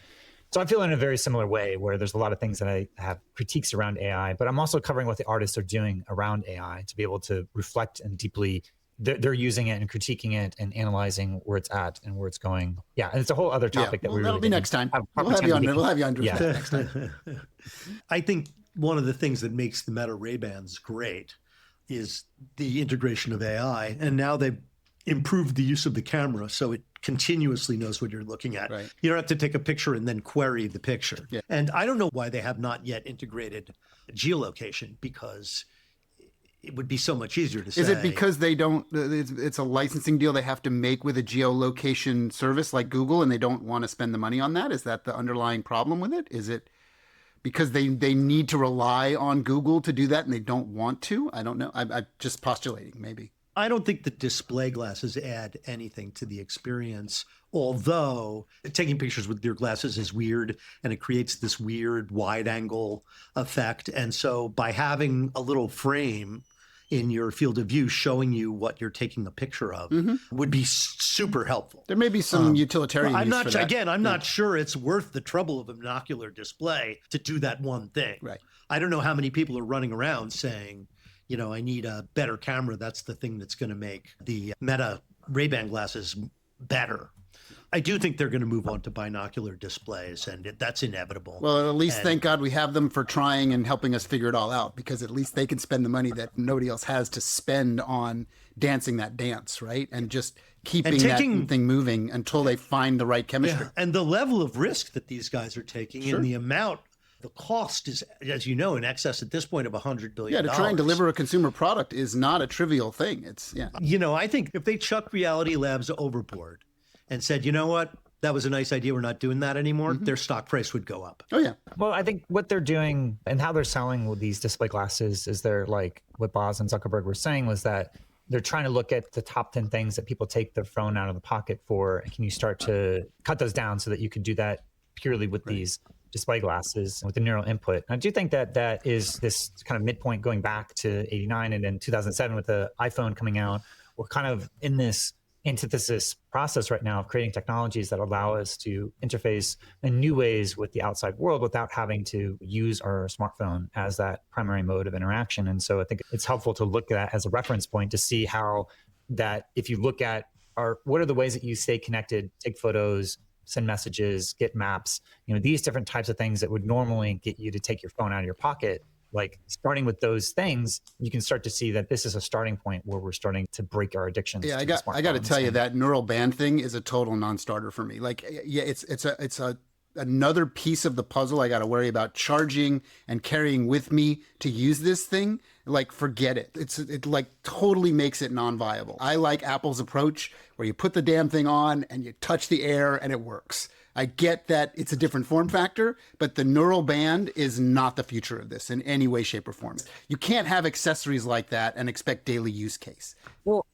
I feel in a very similar way where there's a lot of things that I have critiques around AI, but I'm also covering what the artists are doing around AI to be able to reflect and deeply they're using it and critiquing it and analyzing where it's at and where it's going. Yeah, and it's a whole other topic that that'll be next time. We'll have you on next time. I think one of the things that makes the Meta Ray-Bans great is the integration of AI. And now they've improved the use of the camera so it continuously knows what you're looking at. Right. You don't have to take a picture and then query the picture. Yeah. And I don't know why they have not yet integrated geolocation, because it would be so much easier to say. Is it because they don't, it's a licensing deal they have to make with a geolocation service like Google, and they don't want to spend the money on that? Is that the underlying problem with it? Is it because they need to rely on Google to do that and they don't want to? I don't know. I'm just postulating, maybe. I don't think the display glasses add anything to the experience, although taking pictures with your glasses is weird and it creates this weird wide angle effect. And so by having a little frame in your field of view showing you what you're taking a picture of would be super helpful. There may be some utilitarian use for that. Again, I'm not sure it's worth the trouble of a binocular display to do that one thing. Right. I don't know how many people are running around saying, I need a better camera. That's the thing that's going to make the Meta Ray-Ban glasses better. I do think they're going to move on to binocular displays, and that's inevitable. Well, at least thank God we have them for trying and helping us figure it all out, because at least they can spend the money that nobody else has to spend on dancing that dance, right? And just keeping that thing moving until they find the right chemistry. Yeah. And the level of risk that these guys are taking and the amount, the cost is, as you know, in excess at this point of $100 billion. Yeah, to try and deliver a consumer product is not a trivial thing. It's, I think if they chuck Reality Labs overboard and said, you know what, that was a nice idea, we're not doing that anymore, their stock price would go up. Oh, yeah. Well, I think what they're doing and how they're selling with these display glasses is they're like what Boz and Zuckerberg were saying was that they're trying to look at the top 10 things that people take their phone out of the pocket for. And can you start to cut those down so that you could do that purely with these display glasses with the neural input? And I do think that that is this kind of midpoint going back to 89 and then 2007 with the iPhone coming out. We're kind of in this antithesis process right now of creating technologies that allow us to interface in new ways with the outside world without having to use our smartphone as that primary mode of interaction. And so I think it's helpful to look at that as a reference point to see how that, if you look at what are the ways that you stay connected, take photos, send messages, get maps, these different types of things that would normally get you to take your phone out of your pocket. Like starting with those things, you can start to see that this is a starting point where we're starting to break our addictions. Yeah, I got to tell you that neural band thing is a total non-starter for me. Like, yeah, it's another piece of the puzzle I got to worry about charging and carrying with me to use this thing. Like, forget it. It like totally makes it non-viable. I like Apple's approach where you put the damn thing on and you touch the air and it works. I get that it's a different form factor, but the neural band is not the future of this in any way, shape, or form. You can't have accessories like that and expect daily use case. Well,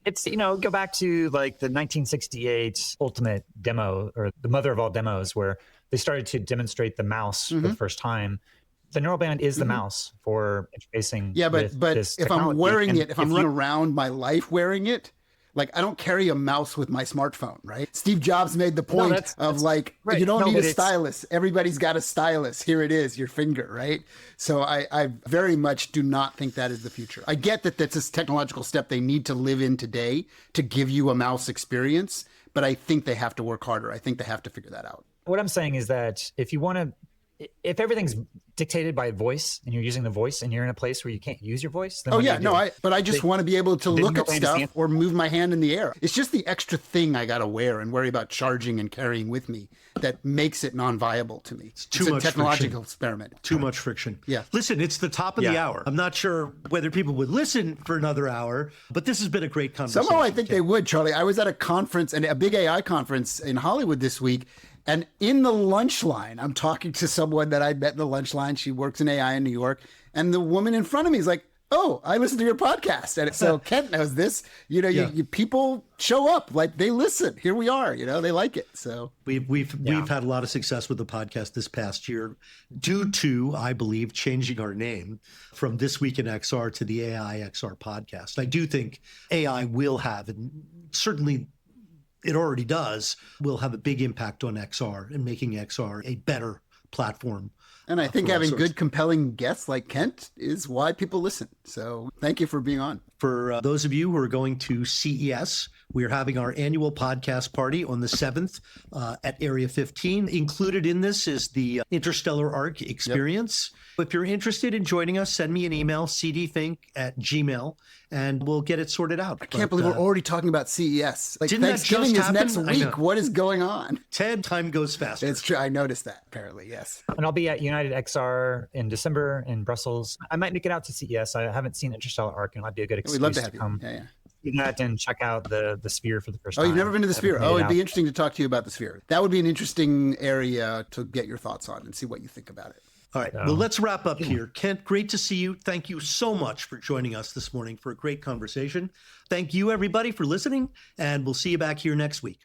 it's, go back to like the 1968 Ultimate demo, or the mother of all demos, where they started to demonstrate the mouse for the first time. The neural band is the mouse for interfacing. Yeah, but this if technology. I'm wearing it, if I'm running around my life wearing it, like, I don't carry a mouse with my smartphone, right? Steve Jobs made the point you don't need a stylus. Everybody's got a stylus. Here it is, your finger, right? So I very much do not think that is the future. I get that that's a technological step they need to live in today to give you a mouse experience, but I think they have to work harder. I think they have to figure that out. What I'm saying is that if everything's dictated by voice and you're using the voice and you're in a place where you can't use your voice, then I just want to be able to look at stuff or move my hand in the air. It's just the extra thing I got to wear and worry about charging and carrying with me that makes it non-viable to me. It's a technological experiment. Too much friction. Yeah. Listen, it's the top of the hour. I'm not sure whether people would listen for another hour, but this has been a great conversation. Somehow I think they would, Charlie. I was at a conference, a big AI conference in Hollywood this week. And in the lunch line, I'm talking to someone that I met in the lunch line. She works in AI in New York. And the woman in front of me is like, oh, I listen to your podcast. And so Kent knows this. You people show up, like they listen. Here we are, they like it. So we've had a lot of success with the podcast this past year due to, I believe, changing our name from This Week in XR to the AI XR podcast. I do think AI will have, and certainly it already does, will have a big impact on XR and making XR a better platform. And I think having good, compelling guests like Kent is why people listen. So thank you for being on. For those of you who are going to CES, we are having our annual podcast party on the 7th at Area 15. Included in this is the Interstellar Arc experience. Yep. If you're interested in joining us, send me an email, cdthink@gmail.com, and we'll get it sorted out. I can't believe we're already talking about CES. Like, Thanksgiving is next week. What is going on? Ted, time goes faster. It's true. I noticed that, apparently, yes. And I'll be at United XR in December in Brussels. I might make it out to CES. I haven't seen Interstellar Arc, and it might be a good excuse We'd love to have you. come. That and check out the Sphere for the first time. Oh, you've never been to the Sphere? Oh, it'd be interesting to talk to you about the Sphere. That would be an interesting area to get your thoughts on and see what you think about it. All right. Well, let's wrap up here. Kent, great to see you. Thank you so much for joining us this morning for a great conversation. Thank you, everybody, for listening, and we'll see you back here next week.